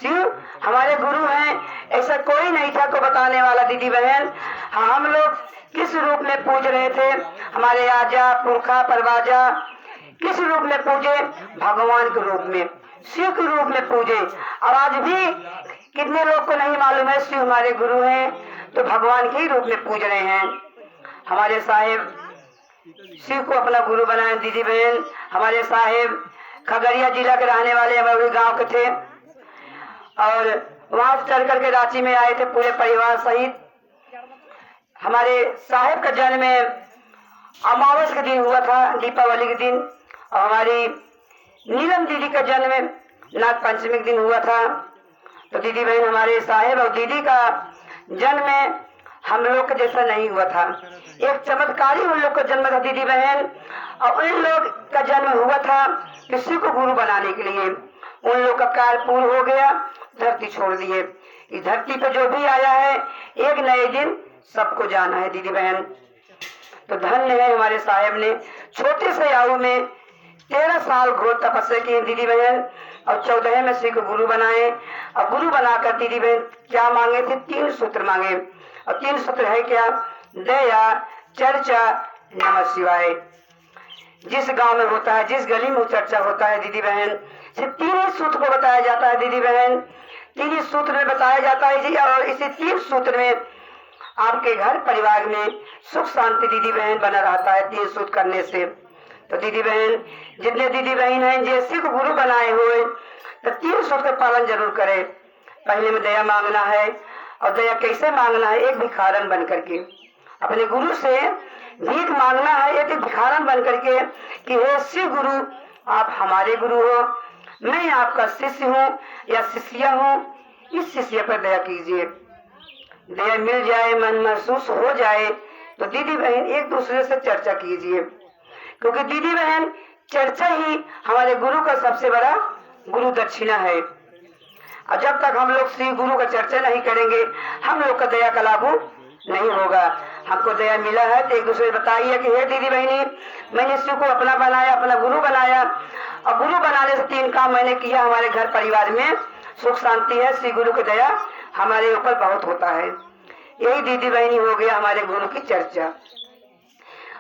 शिव हमारे गुरु हैं, ऐसा कोई नहीं था को बताने वाला। दीदी बहन, हम लोग किस रूप में पूज रहे थे? हमारे आजा पुरखा परवाजा किस रूप में पूजे? भगवान के रूप में, शिव के रूप में पूजे। और आज भी कितने लोग को नहीं मालूम है शिव हमारे गुरु हैं, तो भगवान के ही रूप में पूज रहे हैं। हमारे साहेब शिव को अपना गुरु बनाए। दीदी बहन, हमारे साहेब खगड़िया जिला के रहने वाले हमारे गांव के थे और वहां से चल करके रांची में आए थे पूरे परिवार सहित। हमारे साहेब का जन्म अमावस के दिन हुआ था, दीपावली के दिन, और हमारी नीलम दीदी का जन्म नाग पंचमी के दिन हुआ था। तो दीदी बहन, हमारे साहेब और दीदी का जन्म हम लोग का जैसा नहीं हुआ था, एक चमत्कारी उन लोग का जन्म था दीदी बहन। और उन लोग का जन्म हुआ था किसी को गुरु बनाने के लिए। उन लोग का काल पूर्ण हो गया, धरती छोड़ दिए। इस धरती पे जो भी आया है एक नए दिन सबको जाना है दीदी बहन। तो धन्य है हमारे साहेब ने छोटे से आयु में 13 साल घोर तपस्या की दीदी बहन, और 14 में श्री को गुरु बनाए। और गुरु बनाकर दीदी बहन क्या मांगे थे? 3 सूत्र मांगे। और 3 सूत्र है क्या? दया, चर्चा, नमः शिवाय। जिस गांव में होता है, जिस गली में चर्चा होता है दीदी बहन, सिर्फ 3 ही सूत्र को बताया जाता है दीदी बहन। 3 ही सूत्र में बताया जाता है जी। और इसी 3 सूत्र में आपके घर परिवार में सुख शांति दीदी बहन बना रहता है 3 सूत्र करने से। तो दीदी बहन, जितने दीदी बहन हैं जैसे को गुरु बनाए हुए, तो 3 सूत्र का पालन जरूर करें। पहले में दया मांगना है, और दया कैसे मांगना है? एक भिखारन बन करके अपने गुरु से भीख मांगना है, एक भिखारन बन करके कि हे शिव गुरु, आप हमारे गुरु हो, मैं आपका शिष्य हूँ या शिष्या हूँ, इस शिष्य पर दया कीजिए। दया मिल जाए, मन महसूस हो जाए, तो दीदी बहन एक दूसरे से चर्चा कीजिए, क्योंकि दीदी बहन चर्चा ही हमारे गुरु का सबसे बड़ा गुरु दक्षिणा है। और जब तक हम लोग श्री गुरु का चर्चा नहीं करेंगे, हम लोग का दया का लागू नहीं होगा। हमको दया मिला है तो एक दूसरे बताइए कि हे दीदी बहनी, मैंने शिव को अपना बनाया, अपना गुरु बनाया, और गुरु बनाने से 3 काम मैंने किया। हमारे घर परिवार में सुख शांति है, श्री गुरु की दया हमारे ऊपर बहुत होता है। यही दीदी बहनी हो गया हमारे गुरु की चर्चा।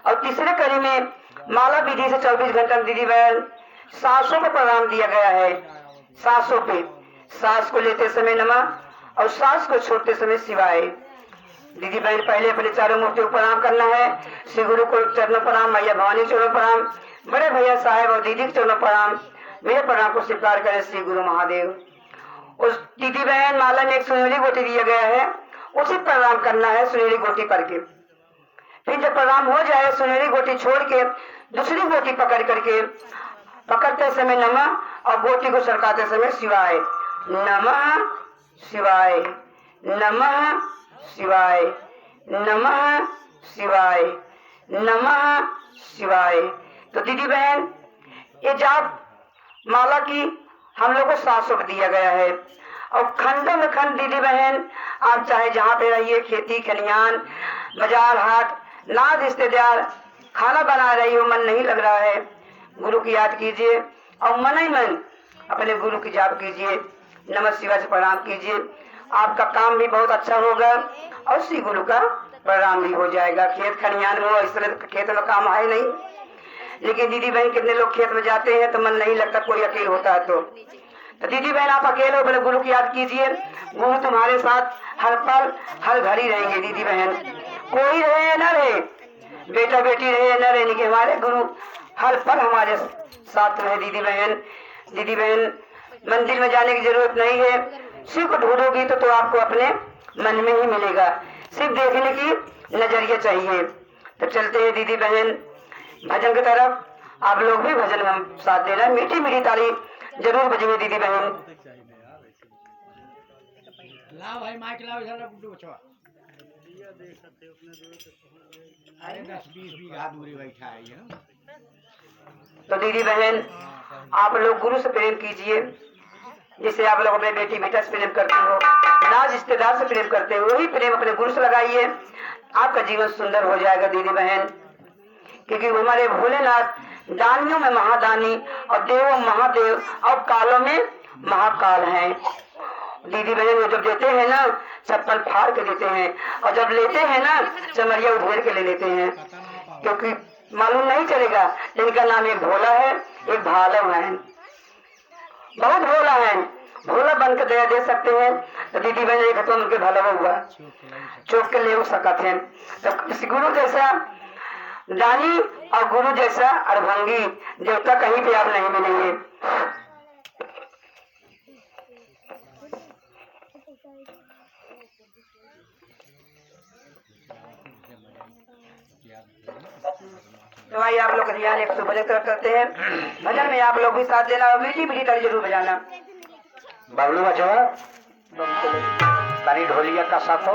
और तीसरे कड़ी में माला विधि से 24 घंटा दीदी बहन सांसों को प्रणाम दिया गया है। सांसों पे, सांस को लेते समय नमः और सांस को छोड़ते समय शिवाय। दीदी बहन, पहले अपने चारों मूर्तियों को प्रणाम करना है। श्री गुरु को चरणों प्रणाम, मैया भवानी चरणों प्रणाम, बड़े भैया साहेब और दीदी के चरणों प्रणाम। मेरे प्रणाम को स्वीकार करें श्री गुरु महादेव। उस दीदी बहन माला में एक सुनहरी गोटी दिया गया है, उसी प्रणाम करना है सुनहरी गोटी करके। फिर जब प्रणाम हो जाए, सुनहरी गोटी छोड़ के दूसरी गोटी पकड़ करके, पकड़ते समय नमः और गोटी को सरकाते समय शिवाय। नमः शिवाय, नमः शिवाय, नमः शिवाय, नमः शिवाय। तो दीदी बहन, ये जाप माला की हम लोग को 700 दिया गया है। और खंडों में खंड दीदी बहन, आप चाहे जहाँ पे रहिए, खेती खलियान, बाजार हाट, ना रिश्तेदार, खाना बना रही हो, मन नहीं लग रहा है, गुरु की याद कीजिए और मन ही मन अपने गुरु की जाप कीजिए, नमः शिवाय से प्रणाम कीजिए। आपका काम भी बहुत अच्छा होगा और श्री गुरु का प्रणाम भी हो जाएगा। खेत खलियान में इस तरह खेत में काम है नहीं, लेकिन दीदी बहन कितने लोग खेत में जाते हैं तो मन नहीं लगता, कोई अकेले होता है तो दीदी बहन आप अकेले हो, अपने गुरु की याद कीजिए। गुरु तुम्हारे साथ हर पल हर घड़ी रहेंगे दीदी बहन, कोई रहे या न रहे, बेटा बेटी रहे या न रहे, लेकिन हमारे गुरु हर पल हमारे साथ रहे दीदी बहन। दीदी बहन, मंदिर में जाने की जरूरत नहीं है, शिव को ढूंढोगी तो आपको अपने मन में ही मिलेगा, सिर्फ देखने की नजरिया चाहिए। तो चलते हैं दीदी बहन भजन की तरफ। आप लोग भी भजन में साथ देना, मीठी मीठी ताली जरूर बजेंगे दीदी बहन। लाओ भाई माइक लाओ, इधर बुड्ढू बचवा। अरे 10-20 बीघा दूरी बैठा है ये। तो दीदी बहन, आप लोग गुरु से प्रेम कीजिए, जिसे आप लोग अपने बेटी बेटा से प्रेम करते हो, ना रिश्तेदार से प्रेम करते हो, वही प्रेम अपने गुरु से लगाइए, आपका जीवन सुंदर हो जाएगा दीदी बहन। क्योंकि हमारे भोलेनाथ दानियों में महादानी और देवों महादेव और कालों में महाकाल हैं। दीदी बहन वो जब देते हैं ना चप्पल फाड़ के देते हैं, और जब लेते हैं ना चमरिया उधेर के ले लेते हैं, क्योंकि मालूम नहीं चलेगा। इनका नाम एक भोला है, एक भालव है, बहुत भोला है। भोला बन के दया दे सकते हैं तो दीदी बहन एक तो उनके भला हुआ चौक के ले सकते हैं। तो किसी गुरु जैसा दानी और गुरु जैसा अड़भंगी देवता कहीं पे आप नहीं मिलेंगे। तो भाई आप लोग का ध्यान 100 बजे तक करते हैं। भजन में आप लोग भी साथ देना और मीठी मीठी ताली जरूर बजाना। बबलू बचवा तारी ढोलिया का साथ हो।